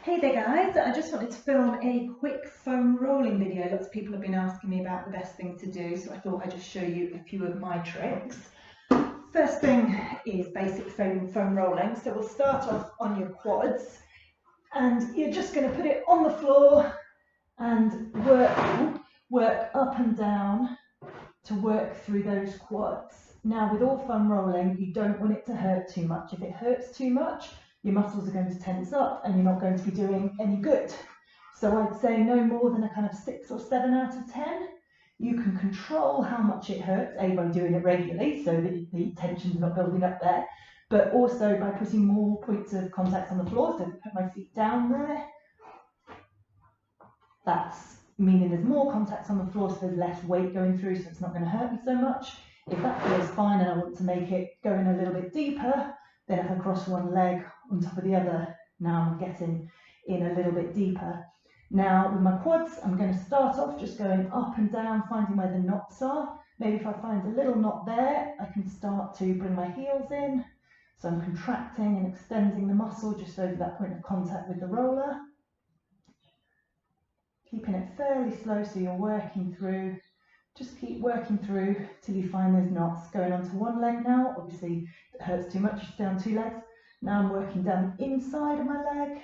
Hey there guys, I just wanted to film a quick foam rolling video. Lots of people have been asking me about the best thing to do, so I thought I'd just show you a few of my tricks. First thing is basic foam rolling. So we'll start off on your quads and you're just going to put it on the floor and work up and down to work through those quads. Now with all foam rolling, you don't want it to hurt too much. If it hurts too much, your muscles are going to tense up and you're not going to be doing any good. So I'd say no more than a kind of 6 or 7 out of 10. You can control how much it hurts, A, by doing it regularly so that the tension's not building up there, but also by putting more points of contact on the floor. So if I put my feet down there, that's meaning there's more contact on the floor, so there's less weight going through, so it's not going to hurt me so much. If that feels fine and I want to make it go in a little bit deeper, then if I cross one leg on top of the other, now I'm getting in a little bit deeper. Now with my quads, I'm going to start off just going up and down, finding where the knots are. Maybe if I find a little knot there, I can start to bring my heels in. So I'm contracting and extending the muscle just over that point of contact with the roller. Keeping it fairly slow so you're working through. Just keep working through till you find those knots. Going onto one leg now, obviously if it hurts too much, you stay on 2 legs. Now I'm working down the inside of my leg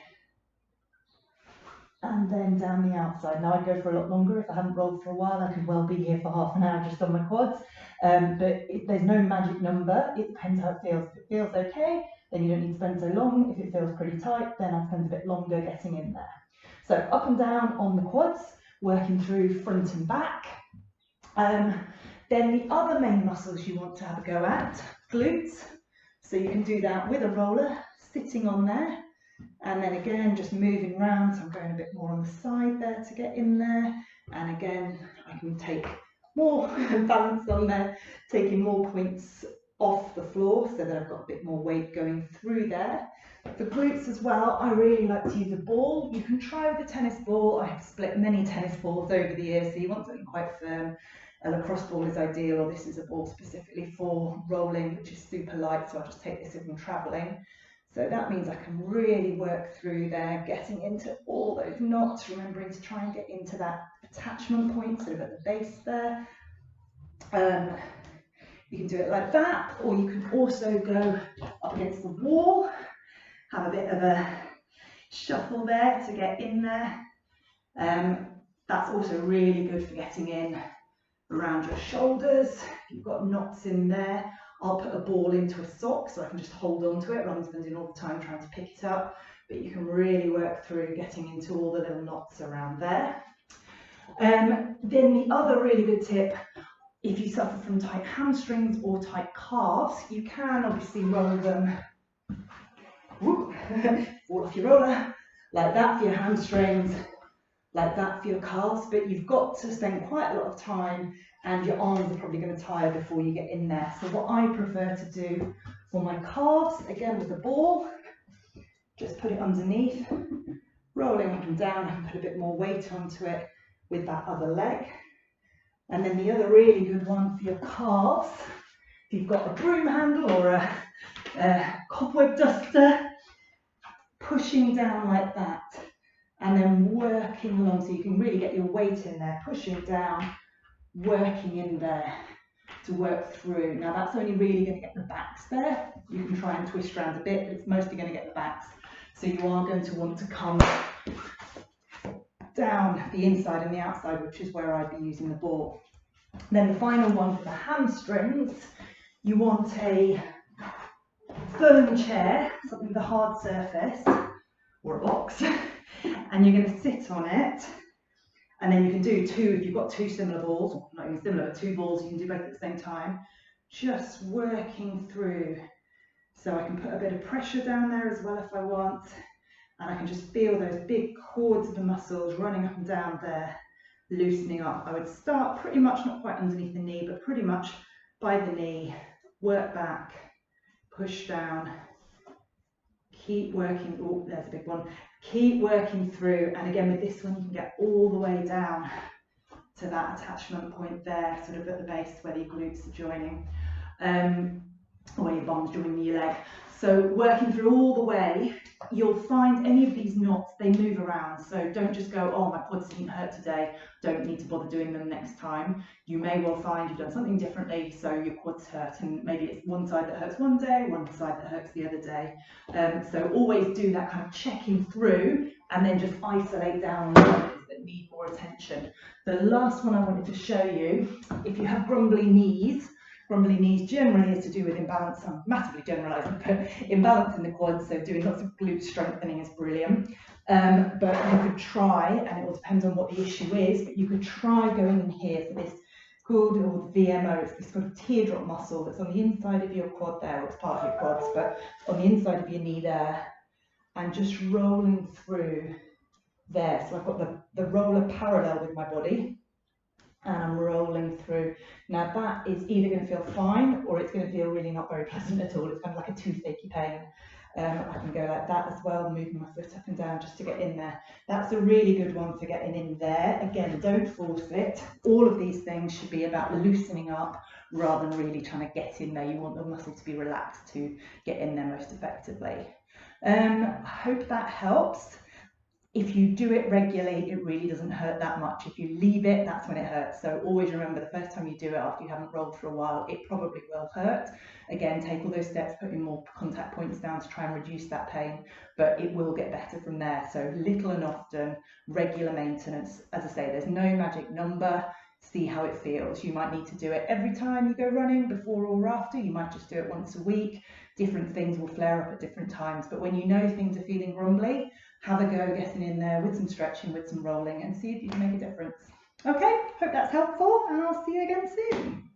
and then down the outside. Now I'd go for a lot longer. If I haven't rolled for a while, I could well be here for half an hour just on my quads. There's no magic number. It depends how it feels. If it feels okay, then you don't need to spend so long. If it feels pretty tight, then I spend a bit longer getting in there. So up and down on the quads, working through front and back. Then the other main muscles you want to have a go at, glutes. So you can do that with a roller, sitting on there, and then again just moving around. So I'm going a bit more on the side there to get in there, and again I can take more balance on there, taking more points off the floor so that I've got a bit more weight going through there. For glutes as well, I really like to use a ball. You can try with a tennis ball. I have split many tennis balls over the years, so you want something quite firm. A lacrosse ball is ideal, or this is a ball specifically for rolling, which is super light, so I'll just take this if I'm traveling. So that means I can really work through there, getting into all those knots, remembering to try and get into that attachment point, sort of at the base there. You can do it like that, or you can also go up against the wall, have a bit of a shuffle there to get in there. That's also really good for getting in around your shoulders. If you've got knots in there, I'll put a ball into a sock so I can just hold on to it rather than spending all the time trying to pick it up. But you can really work through getting into all the little knots around there. Then the other really good tip, if you suffer from tight hamstrings or tight calves, you can obviously roll them, fall off your roller, like that for your hamstrings, like that for your calves, but you've got to spend quite a lot of time and your arms are probably going to tire before you get in there. So what I prefer to do for my calves, again with the ball, just put it underneath, rolling up and down. I can put a bit more weight onto it with that other leg. And then the other really good one for your calves, if you've got a broom handle or a cobweb duster, pushing down like that. And then working along so you can really get your weight in there, pushing down, working in there to work through. Now that's only really going to get the backs there. You can try and twist around a bit, but it's mostly going to get the backs. So you are going to want to come down the inside and the outside, which is where I'd be using the ball. Then the final one for the hamstrings, you want a foam chair, something with a hard surface, or a box. And you're going to sit on it, and then you can do 2, if you've got 2 similar balls, or not even similar, but 2 balls, you can do both at the same time, just working through. So I can put a bit of pressure down there as well if I want, and I can just feel those big cords of the muscles running up and down there, loosening up. I would start pretty much, not quite underneath the knee, but pretty much by the knee, work back, push down, keep working, oh, there's a big one. Keep working through, and again with this one you can get all the way down to that attachment point there, sort of at the base where your glutes are joining, or your bum's joining your leg. So working through all the way, you'll find any of these knots, they move around. So don't just go, oh, my quads didn't hurt today, don't need to bother doing them next time. You may well find you've done something differently, so your quads hurt, and maybe it's one side that hurts one day, one side that hurts the other day. So always do that kind of checking through, and then just isolate down on areas that need more attention. The last one I wanted to show you, if you have grumbly knees generally is to do with imbalance. I'm massively generalising, but imbalance in the quads, so doing lots of glute strengthening is brilliant. But you could try, and it will depend on what the issue is, but you could try going in here for this called, or the VMO, it's this sort of teardrop muscle that's on the inside of your quad there, or it's part of your quads, but on the inside of your knee there, and just rolling through there. So I've got the roller parallel with my body, and I'm rolling through. Now that is either going to feel fine, or it's going to feel really not very pleasant at all. It's kind of like a toothache pain. I can go like that as well, moving my foot up and down just to get in there. That's a really good one for getting in there. Again, don't force it. All of these things should be about loosening up rather than really trying to get in there. You want the muscle to be relaxed to get in there most effectively. I hope that helps. If you do it regularly, it really doesn't hurt that much. If you leave it, that's when it hurts. So always remember, the first time you do it after you haven't rolled for a while, it probably will hurt. Again, take all those steps, putting more contact points down to try and reduce that pain, but it will get better from there. So little and often, regular maintenance. As I say, there's no magic number. See how it feels. You might need to do it every time you go running, before or after. You might just do it once a week. Different things will flare up at different times, but when you know things are feeling grumbly, have a go getting in there with some stretching, with some rolling, and see if you can make a difference. Okay, hope that's helpful, and I'll see you again soon.